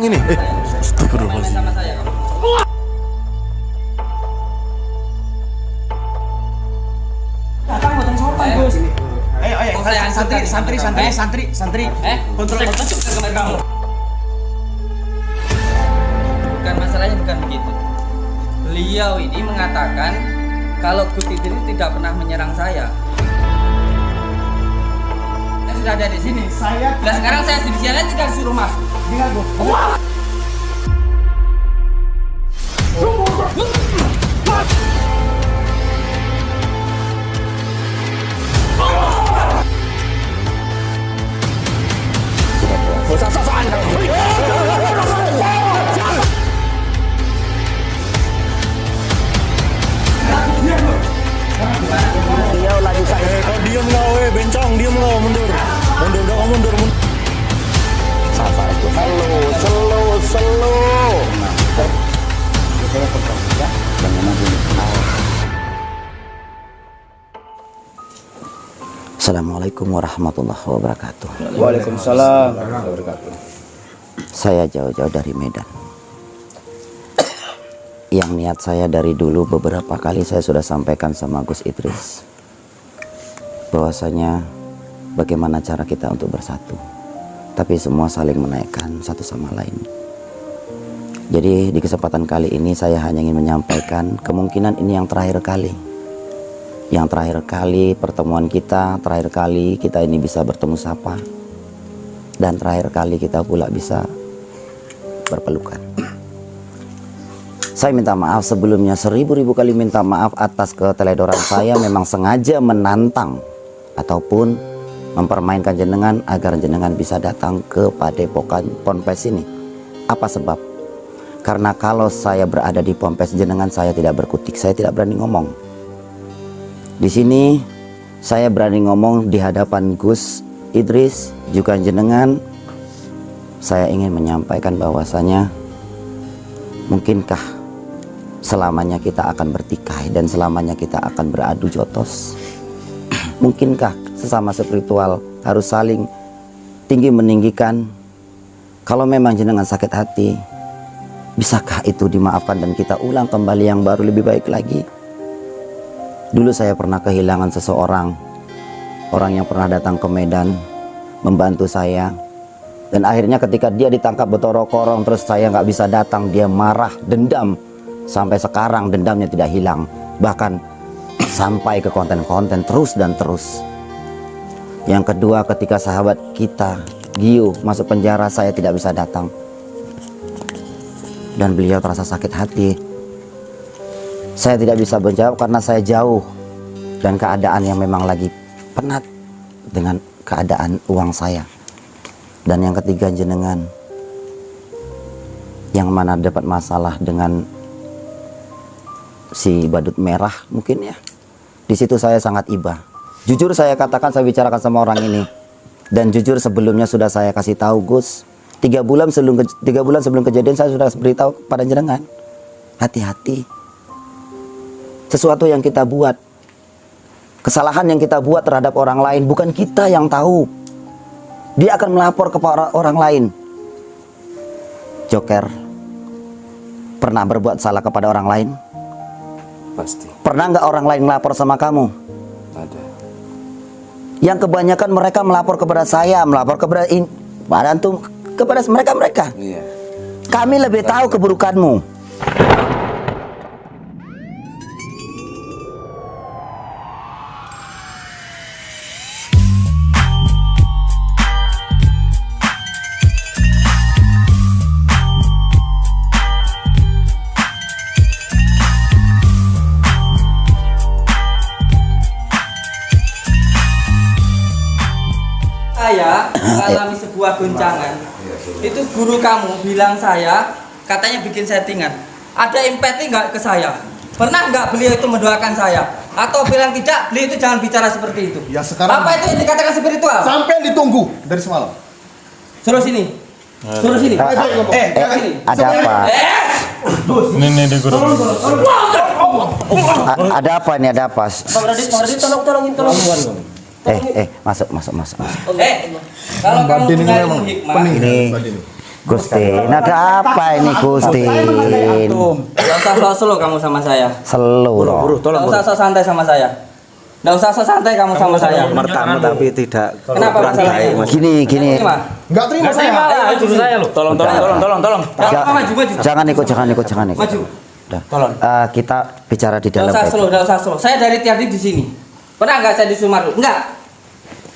ini. Astagfirullahaladzim. Sama saya. Datang buatan sopan, Gus. Ayo, santri. Kontrol kamar kamu. Bukan masalahnya bukan begitu. Beliau ini mengatakan kalau Gus Idris tidak pernah menyerang saya. Saya sudah ada di sini. Nah sekarang saya di sini tidak disuruh masuk. Dengar, Gus. Kau diam kau, bencong, diam kau, mundur. Mundur, udah kau mundur. Sabar itu. Slow. Assalamualaikum warahmatullahi wabarakatuh. Waalaikumsalam warahmatullahi wabarakatuh. Saya jauh-jauh dari Medan. Yang niat saya dari dulu beberapa kali saya sudah sampaikan sama Gus Idris bahwasanya bagaimana cara kita untuk bersatu, tapi semua saling menaikkan satu sama lain. Jadi di kesempatan kali ini saya hanya ingin menyampaikan kemungkinan ini yang terakhir kali. Yang terakhir kali pertemuan kita, terakhir kali kita ini bisa bertemu sapa, dan terakhir kali kita pula bisa berpelukan. Saya minta maaf sebelumnya, 1000 kali minta maaf atas keteledoran saya. Memang sengaja menantang ataupun mempermainkan jenengan agar jenengan bisa datang ke Padepokan Ponpes ini. Apa sebab? Karena kalau saya berada di Ponpes jenengan, saya tidak berkutik, saya tidak berani ngomong. Di sini saya berani ngomong di hadapan Gus Idris juga jenengan. Saya ingin menyampaikan bahwasanya mungkinkah selamanya kita akan bertikai dan selamanya kita akan beradu jotos? Mungkinkah sesama spiritual harus saling tinggi meninggikan? Kalau memang jenengan sakit hati, bisakah itu dimaafkan dan kita ulang kembali yang baru lebih baik lagi? Dulu saya pernah kehilangan seseorang, orang yang pernah datang ke Medan membantu saya, dan akhirnya ketika dia ditangkap betorong-korong terus saya nggak bisa datang, dia marah, dendam. Sampai sekarang dendamnya tidak hilang, bahkan sampai ke konten-konten terus dan terus. Yang kedua, ketika sahabat kita Gio masuk penjara, saya tidak bisa datang dan beliau terasa sakit hati. Saya tidak bisa menjawab karena saya jauh dan keadaan yang memang lagi penat dengan keadaan uang saya. Dan yang ketiga, jenengan yang mana dapat masalah dengan si badut merah mungkin ya. Di situ saya sangat iba. Jujur saya katakan, saya bicarakan sama orang ini. Dan jujur sebelumnya sudah saya kasih tahu Gus, 3 bulan sebelum kejadian saya sudah beritahu pada jenengan, hati-hati. Sesuatu yang kita buat, kesalahan yang kita buat terhadap orang lain, bukan kita yang tahu. Dia akan melapor kepada orang lain. Joker pernah berbuat salah kepada orang lain? Pasti. Pernah nggak orang lain melapor sama kamu? Ada. Yang kebanyakan mereka melapor kepada saya, melapor kepada antum, kepada mereka. Iya. Kami lebih tahu keburukanmu. Saya mengalami sebuah goncangan. Itu guru kamu bilang saya, katanya bikin settingan. Ada empati nggak ke saya? Pernah nggak beliau itu mendoakan saya? Atau bilang tidak, beliau itu jangan bicara seperti itu? Ya sekarang. Apa itu yang dikatakan spiritual? Sampai ditunggu dari semalam. Suruh sini. Suruh sini. Ada apa? Ini di guru. Ada apa ini? Ada apa? Pak Radit, tolongin. Masuk. Kalau kamu punya ilmu hikmah, ini Gustin, ada apa ini Gustin? Nggak usah slow kamu sama saya. Seluruh. Nggak usah sok santai sama saya. Nggak usah sok santai kamu sama saya. Mertamu tapi tidak Kenapa kurang masalahnya? baik, Mas. Gini. Enggak terima saya. Itu saya loh. Tolong. Jangan ikut. Maju. Udah. Kita bicara di dalam. Nggak usah slow. Saya dari tadi di sini. Pernah nggak saya di Sumargo? Enggak.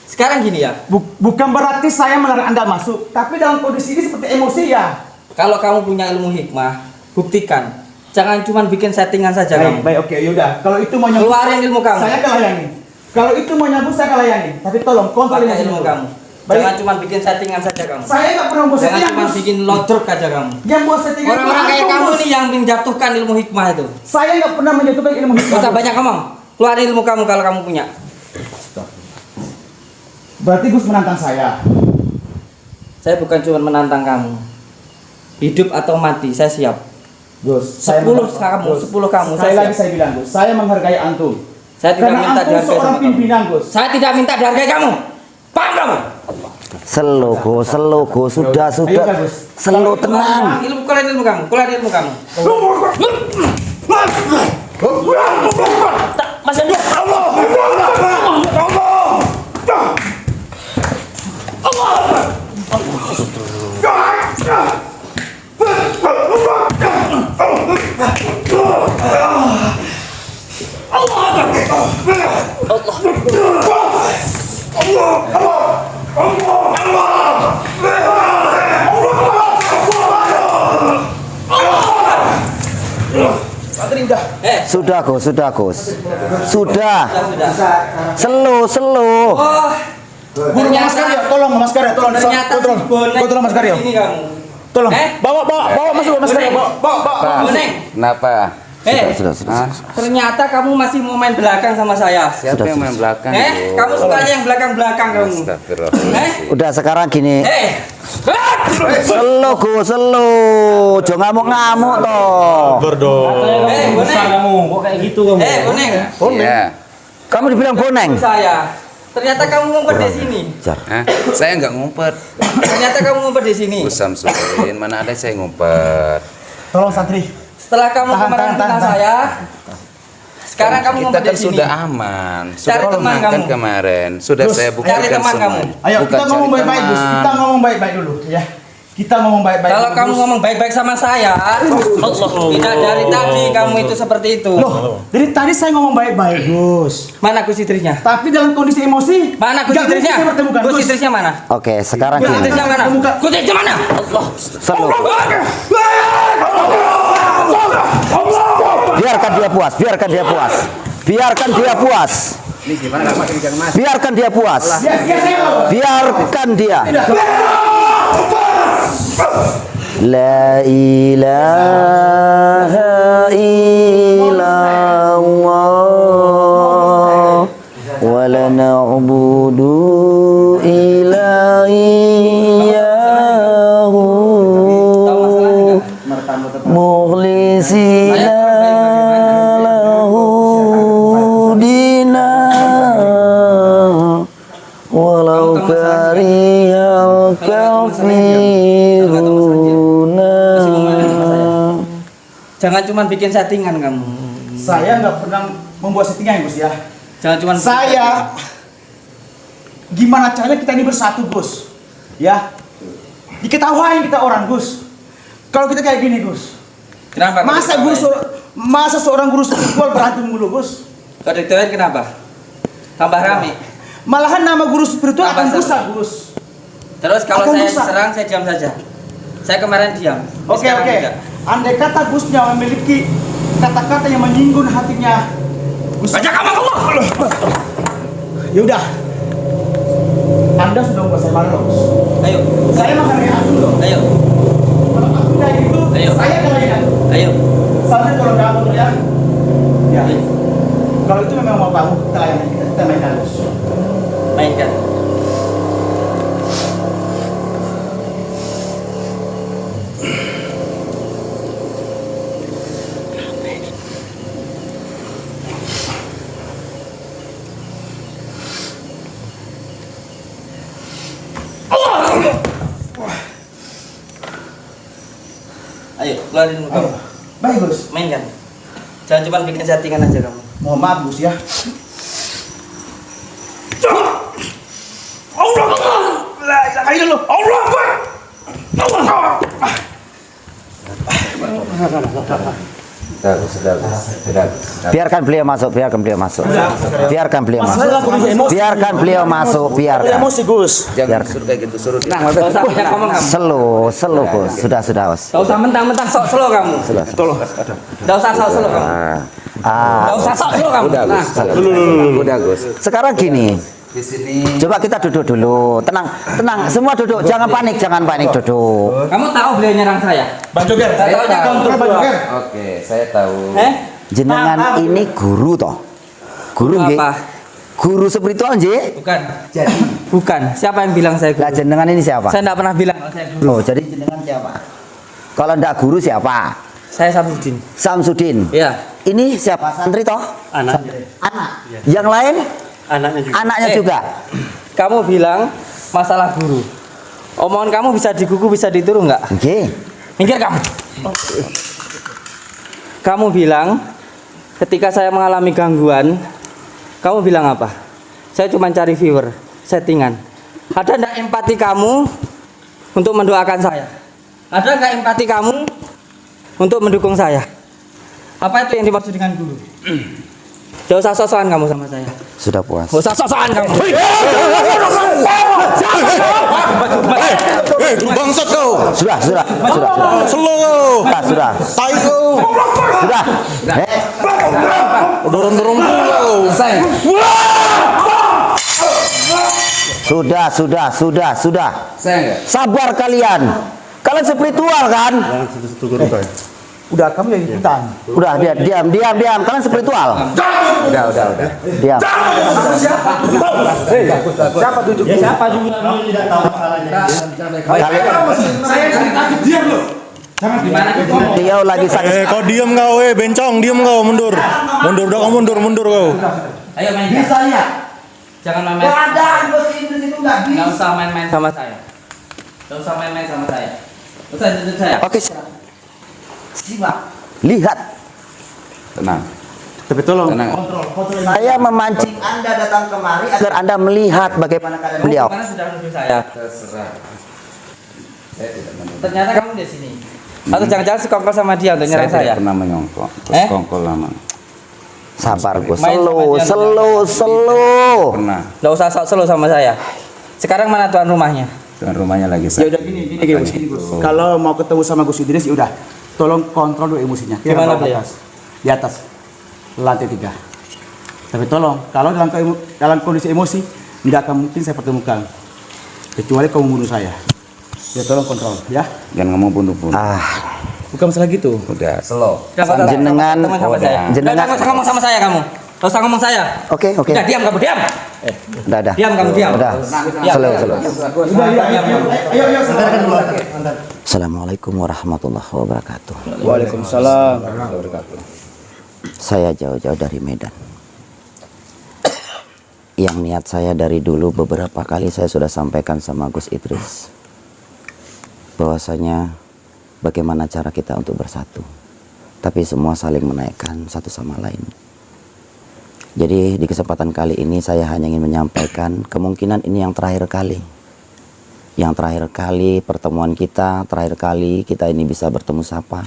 Sekarang gini ya. Bukan berarti saya melarang Anda masuk, tapi dalam kondisi ini seperti emosi ya. Kalau kamu punya ilmu hikmah, buktikan. Jangan cuma bikin settingan saja kamu. Baik, oke, yaudah. Kalau itu mau nyambut, Keluarin ilmu kamu. saya akan layani. Kalau itu mau nyambut, saya akan layani. Tapi tolong kontrol Pakai emosi ilmu dulu. kamu. Baik. Jangan cuma bikin settingan saja kamu. Saya nggak pernah buat Jangan settingan. cuma Gus. bikin lodruk aja kamu. Yang buat settingan Orang-orang itu kayak antum, kamu Gus. nih yang menjatuhkan ilmu hikmah itu. Saya nggak pernah menjatuhkan ilmu Gak usah hikmah. banyak ngomong. Keluarin ilmu kamu kalau kamu punya. Berarti Gus menantang saya. Saya bukan cuma menantang kamu. Hidup atau mati, saya siap. Gus, 10 kamu, Sekali saya lagi siap. saya bilang, Gus, saya menghargai antum. Saya tidak Karena minta antum dihargai seorang sama kamu. pimpinan, Gus. Saya tidak minta dihargai kamu. Paham kamu? Selogo, sudah. Ayo, Gus. Selo tenang. Keluarin ilmu kamu, keluarin ilmu kamu. Mas Andi. Sudah Gus. Sudah. Selo. Oh, ternyata Tolong Mas Karya, tolong. ternyata si bonek Tolong Mas Karya. ini kamu. Tolong. Eh? Bawa masuk Mas Karya. Bawa. Bonek. Kenapa? Sudah. Ternyata kamu masih mau main belakang sama saya. Siapa yang main belakang? Kamu sukanya yang belakang-belakang kamu. Astagfirullahaladzim. Udah sekarang gini. Selo. Jangan ngamuk-ngamuk toh. Bonek. Kamu kok kayak gitu kamu? Bonek. Iya. Kamu dibilang boneng. Saya. Ternyata kamu ngumpet di sini. Hah? Saya nggak ngumpet. Ternyata kamu ngumpet di sini. Usam Sudin, mana ada saya ngumpet. Tolong santri. Setelah kamu kemarin fitnah saya, sekarang kamu Kita ngumpet kan di sini. sudah aman. Cari Sudah teman tenang kan kamu. kemarin. Sudah Gus, saya cari buktikan teman semua. kamu. Ayo Bukan kita ngomong cari baik-baik, Gus. teman. Kita ngomong baik-baik dulu, ya. Kita ngomong baik-baik. Kalau dulu, kamu Gus. ngomong baik-baik sama saya, tidak dari tadi kamu itu seperti itu. Loh, dari tadi saya ngomong baik-baik, Gus. Mana Gus Idrisnya? Tapi dalam kondisi emosi, Mana Gus nggak mungkin Idrisnya? saya bertemukan, Gus Idrisnya mana? Oke, sekarang Gus gini. Idrisnya mana? Gus Idrisnya mana? Selo. Biarkan dia puas. Biarkan dia puas. Biarkan dia. La ilaha illallah wa la na'budu illa iyyahu mukhlisina lahu dina walau karihal kafiruna. Jangan cuma bikin settingan kamu. saya nggak pernah membuat settingan, Gus ya. Jangan cuma Saya gimana caranya kita ini bersatu, Gus? Ya. Diketawain kita orang, Gus. Kalau kita kayak gini, Gus. Kenapa? Masa seorang guru spiritual berantem mulu, Gus? Kalau diketawain kenapa? Tambah rame. Malahan nama guru spiritual akan Tambah rusak, Gus. Terus kalau Akan saya rusak. serang, saya diam saja. Saya kemarin diam. Oke. Sekarang tidak. Andai kata Gusnya memiliki kata-kata yang menyinggung hatinya, Gus. Baca kamu Allah. Ya udah. Anda sudah membuat saya malu, Gus. Ayo. Saya menghargai Anda loh. Ayo. Kalau aku kayak gitu, Ayo. saya kalahin Anda. Ayo. Sampai kalau kamu tuh ya. Ya. Kalau itu memang mau kamu, kita layan kita mainkan, Gus. Mainkan. Ayo, keluarin muka. Baik Gus. Main kan? Jangan cuma bikin settingan aja kamu. Mohon maaf Gus ya. Biarkan beliau masuk, biarkan beliau masuk. Biarkan beliau masuk. Biarkan beliau masuk, biarkan. Emosi Gus. Jangan suruh kayak gitu, suruh tenang. Gak usah banyak ngomong kamu. Slow Gus. Sudah Os. Gak usah mentang-mentang sok slow kamu. Tolong. Gak usah sok slow kamu. Gak usah sok slow kamu. Udah Gus. Udah Gus. Sekarang gini, Di sini coba kita duduk dulu. Tenang, semua duduk. Jangan panik, duduk. Kamu tahu beliau nyerang saya? Bang Joger. Saya tahu dia Kontrol Bang Joger. oke, saya tahu. Jenengan ini guru toh? Guru nggih? Apa? Guru spiritual nggih? Bukan. Bukan. Siapa yang bilang saya Lah guru? jenengan ini siapa? Saya tidak pernah bilang kalau saya guru. Loh, jadi jenengan siapa? Kalau ndak guru siapa? Saya Samsudin. Samsudin. Iya. Ini siapa? Santri toh? Anak. Anak. Yang lain? Anaknya juga. Anaknya juga. Kamu bilang masalah guru. Omongan kamu bisa digugu, bisa ditiru nggak? Nggih. Minggir kamu. Kamu bilang ketika saya mengalami gangguan, kamu bilang apa? Saya cuma cari viewer, settingan. Ada nggak empati kamu untuk mendoakan saya? Ada nggak empati kamu untuk mendukung saya? Apa itu yang dimaksud dengan guru? Gak usah sosokan kamu sama saya. Sudah puas. Gak usah sosokan kamu. Bangsat kau. Sudah. Slow kau. Sudah. Tai kau. Sudah. Dorong-dorong kau. Sudah. Saya enggak. Sabar kalian. Kalian spiritual kan? Udah kamu yang ikutan. Udah, diam. Kalian spiritual. Udah. Diam. Siapa tunjuk? Ya siapa juga tidak tahu masalahnya. Saya cerita diam loh. Jangan Gimana kita ngomong? Beliau lagi sakit. Kau diam kau, bencong, diam kau, mundur. Mundur kau. Ayo main. bisa lihat. Jangan main-main. Keadaan bahasa Inggris itu nggak bisa. Gak usah main-main sama saya. Gak usah main-main sama saya. Gak usah tuntut saya. Oke. Simak. Lihat. Tenang. Tapi tolong. Tenang. Saya memancing Anda datang kemari agar Anda melihat bagaimana keadaan beliau. Gimana sudah nuduh saya? Terserah. Saya tidak menuduh. Ternyata kamu di sini. Atau jangan-jangan sekongkol sama dia untuk nyerang Saya saya? tidak pernah menyongkok. Eh? Sekongkol lama. Sabar Gus. Main sama dia, Slow. Pernah. Gak usah sok selo sama saya. Sekarang mana tuan rumahnya? Tuan rumahnya lagi Ya sakit. udah gini Gus. Kalau mau ketemu sama Gus Idris ya udah. Tolong kontrol dulu emosinya. Kita Gimana, bawa ke beliau? atas. Di atas. Lantai 3. Tapi tolong, kalau dalam kondisi emosi tidak akan mungkin saya pertemukan. Kecuali kamu membunuh saya. Ya tolong kontrol ya. Jangan ngomong bunuh-bunuh. Bukan masalah gitu. Udah, slow. Jenengan- Teman sama saya. jenengan- Gak usah ngomong sama saya kamu. Gak usah ngomong saya. Oke. Udah diam kamu diam. Udah. Diam kamu diam. Udah. Diam. Slow. Ayo silakan dulu. Assalamualaikum warahmatullahi wabarakatuh. Waalaikumsalam. Saya jauh-jauh dari Medan. Yang niat saya dari dulu beberapa kali saya sudah sampaikan sama Gus Idris bahwasanya bagaimana cara kita untuk bersatu, tapi semua saling menaikkan satu sama lain. Jadi di kesempatan kali ini saya hanya ingin menyampaikan kemungkinan ini yang terakhir kali pertemuan kita, terakhir kali kita ini bisa bertemu sapa,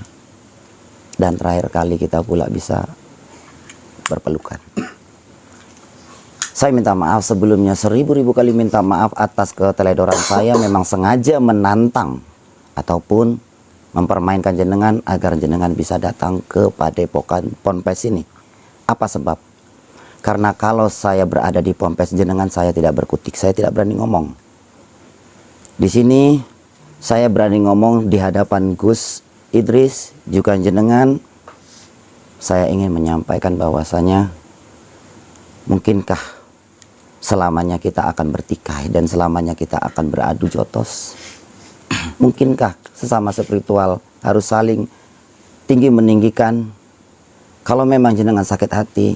dan terakhir kali kita pula bisa berpelukan. Saya minta maaf sebelumnya, 1000 kali minta maaf atas keteledoran saya. Memang sengaja menantang ataupun mempermainkan jenengan agar jenengan bisa datang ke padepokan Ponpes ini. Apa sebab? Karena kalau saya berada di Ponpes jenengan, saya tidak berkutik, saya tidak berani ngomong. Di sini saya berani ngomong di hadapan Gus Idris juga jenengan. Saya ingin menyampaikan bahwasanya mungkinkah selamanya kita akan bertikai dan selamanya kita akan beradu jotos? Mungkinkah sesama spiritual harus saling tinggi meninggikan? Kalau memang jenengan sakit hati,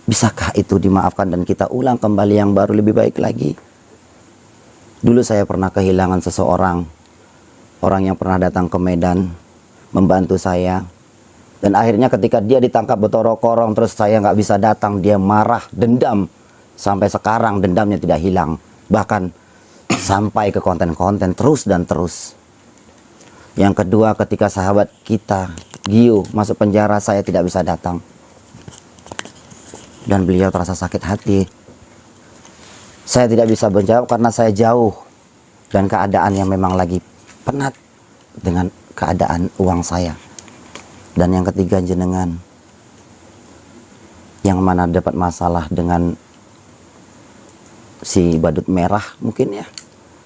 bisakah itu dimaafkan dan kita ulang kembali yang baru lebih baik lagi? Dulu saya pernah kehilangan seseorang, orang yang pernah datang ke Medan, membantu saya. Dan akhirnya ketika dia ditangkap bertorok-korong, terus saya nggak bisa datang, dia marah, dendam. Sampai sekarang dendamnya tidak hilang. Bahkan sampai ke konten-konten terus dan terus. Yang kedua, ketika sahabat kita, Gio, masuk penjara, saya tidak bisa datang. Dan beliau terasa sakit hati. Saya tidak bisa menjawab karena saya jauh. Dan keadaan yang memang lagi penat dengan keadaan uang saya. Dan yang ketiga, jenengan yang mana dapat masalah dengan si badut merah mungkin ya.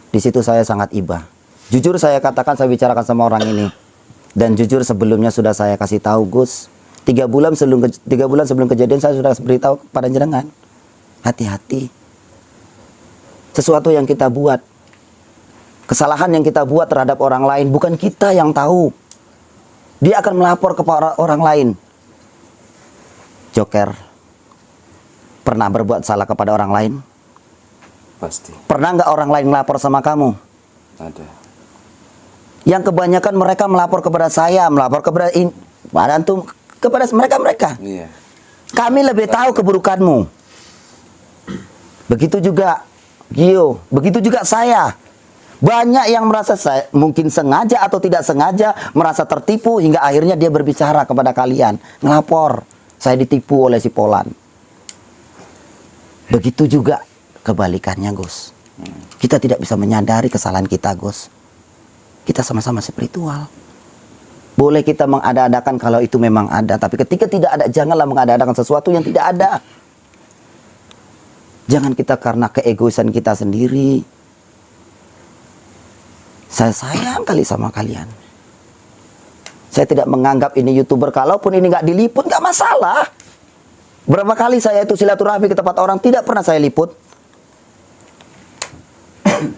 Di situ saya sangat iba. Jujur saya katakan, saya bicarakan sama orang ini. Dan jujur sebelumnya sudah saya kasih tahu Gus. 3 bulan sebelum kejadian saya sudah beritahu pada jenengan. Hati-hati. Sesuatu yang kita buat, kesalahan yang kita buat terhadap orang lain, bukan kita yang tahu. Dia akan melapor kepada orang lain. Joker, pernah berbuat salah kepada orang lain? Pasti Pernah nggak orang lain melapor sama kamu? ada. Yang kebanyakan mereka melapor kepada saya, melapor kepada antum, kepada mereka. Iya. Kami lebih tahu keburukanmu. Begitu juga Gio, begitu juga saya. Banyak yang merasa saya mungkin sengaja atau tidak sengaja merasa tertipu hingga akhirnya dia berbicara kepada kalian, ngelapor, saya ditipu oleh si Polan. Begitu juga kebalikannya, Gus. Kita tidak bisa menyadari kesalahan kita, Gus. Kita sama-sama spiritual. Boleh kita mengada-adakan kalau itu memang ada, tapi ketika tidak ada, janganlah mengada-adakan sesuatu yang tidak ada. Jangan kita karena keegoisan kita sendiri. Saya sayang kali sama kalian. Saya tidak menganggap ini YouTuber, kalaupun ini nggak diliput nggak masalah. Berapa kali saya itu silaturahmi ke tempat orang tidak pernah saya liput.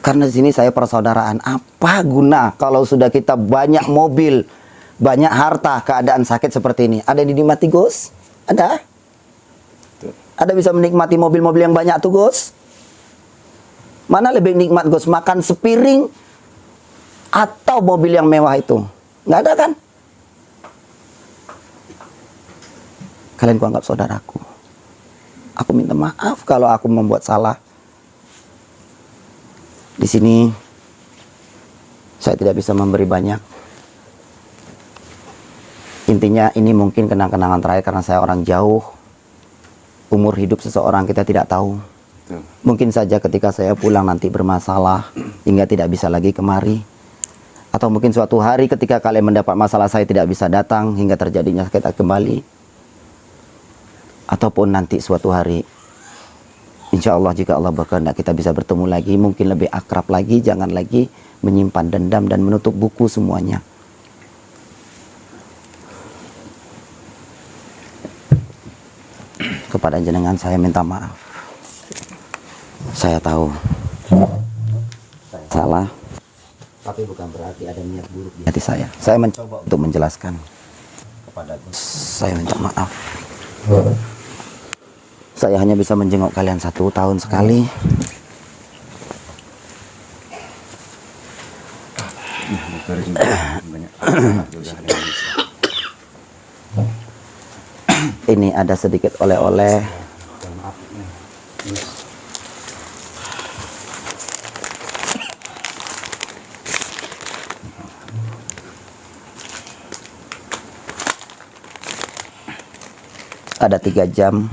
Karena di sini saya persaudaraan. Apa guna kalau sudah kita banyak mobil, banyak harta, keadaan sakit seperti ini? Ada yang dinikmati, Gus? Ada? Ada bisa menikmati mobil-mobil yang banyak tuh, Gus? Mana lebih nikmat, Gus? Makan sepiring atau mobil yang mewah itu? Nggak ada kan? Kalian kuanggap saudaraku. Aku minta maaf kalau aku membuat salah. Di sini saya tidak bisa memberi banyak. Intinya ini mungkin kenang-kenangan terakhir karena saya orang jauh. Umur hidup seseorang kita tidak tahu. Mungkin saja ketika saya pulang nanti bermasalah hingga tidak bisa lagi kemari. Atau mungkin suatu hari ketika kalian mendapat masalah saya tidak bisa datang hingga terjadinya sakit kembali. Ataupun nanti suatu hari, insya Allah jika Allah berkehendak kita bisa bertemu lagi, mungkin lebih akrab lagi, jangan lagi menyimpan dendam dan menutup buku semuanya. Kepada jenengan saya minta maaf. Saya tahu saya salah, tapi bukan berarti ada niat buruk di hati saya. Saya mencoba untuk menjelaskan kepada saya minta maaf. Saya hanya bisa menjenguk kalian 1 tahun sekali. Ini ada sedikit oleh-oleh. Ada 3 jam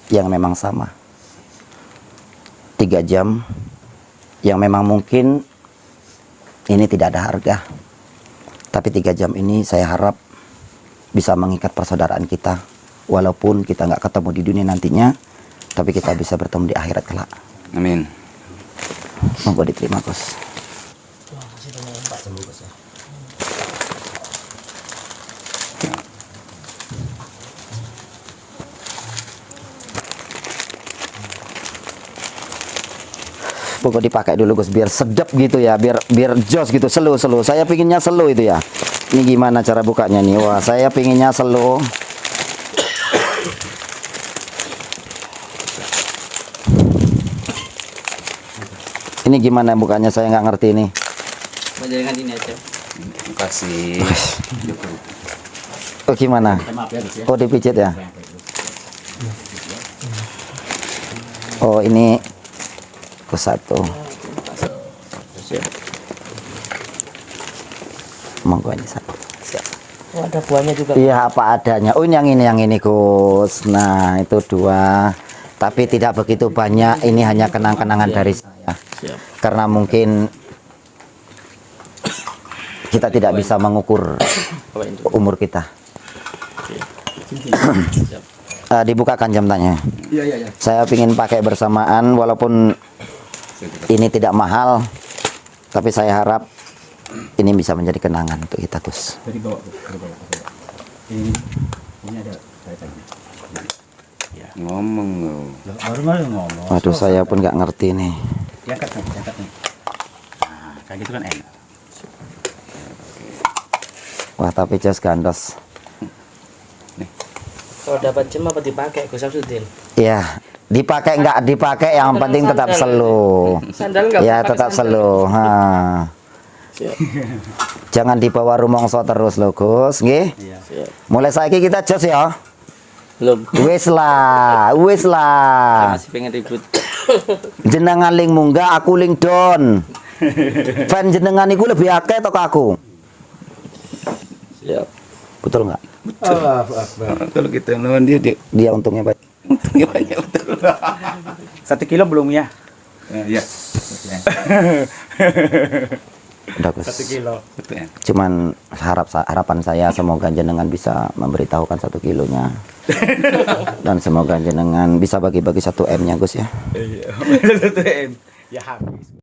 yang memang sama. 3 jam yang memang mungkin ini tidak ada harga. Tapi 3 jam ini saya harap bisa mengikat persaudaraan kita. Walaupun kita nggak ketemu di dunia nantinya, tapi kita bisa bertemu di akhirat kelak. Amin. Monggo diterima, Gus. Pokok dipakai dulu, Gus, biar sedap gitu ya, biar jos gitu, slow. Saya pinginnya slow itu ya. Ini gimana cara bukanya nih? Wah, saya pinginnya slow. Ini gimana bukanya, saya nggak ngerti ini. Jangan ini aja. Makasih. Oh gimana? Maaf ya Gus ya. Oh dipijit ya? Oh ini ke satu. Monggo ini satu. Oh, ada buahnya juga. Iya apa adanya. Oh ini yang ini Gus. Nah itu 2. Tapi tidak begitu banyak. Ini hanya kenang-kenangan dari saya. Karena mungkin kita tidak bisa mengukur umur kita. Dibukakan jam tanya. Iya. Saya ingin pakai bersamaan walaupun ini tidak mahal, tapi saya harap ini bisa menjadi kenangan untuk kita Gus. Dari bawah. Ini ada kaitannya. Ngomong lo. Baru ngomong. Waduh saya pun nggak ngerti nih. Diangkat nih. Nah, kayak gitu kan enak. Wah tapi jas gandos. Kalau dapat jam apa dipakai Gus Samsudin? Ya dipakai nggak dipakai yang penting tetap slow. Sandal nggak Ya pakai tetap sandal. slow. Jangan dibawa rumongso terus loh Gus, nggih. Mulai saiki kita jos ya. Belum. Wis lah. Masih pengen ribut. Jenengan ling munggah, aku ling down. Fan jenengan iku lebih akeh atau aku? Siap. Betul nggak? Allahu Akbar. Kalau kita lawan dia Untungnya banyak. untungnya banyak betul. 1 kilo belum ya? Iya. Udah Gus. 1 kilo. Betul ya. Cuman harapan saya semoga jenengan bisa memberitahukan 1 kilonya. Dan semoga jenengan bisa bagi-bagi 1 M-nya Gus ya. Iya. 1 M. Ya habis.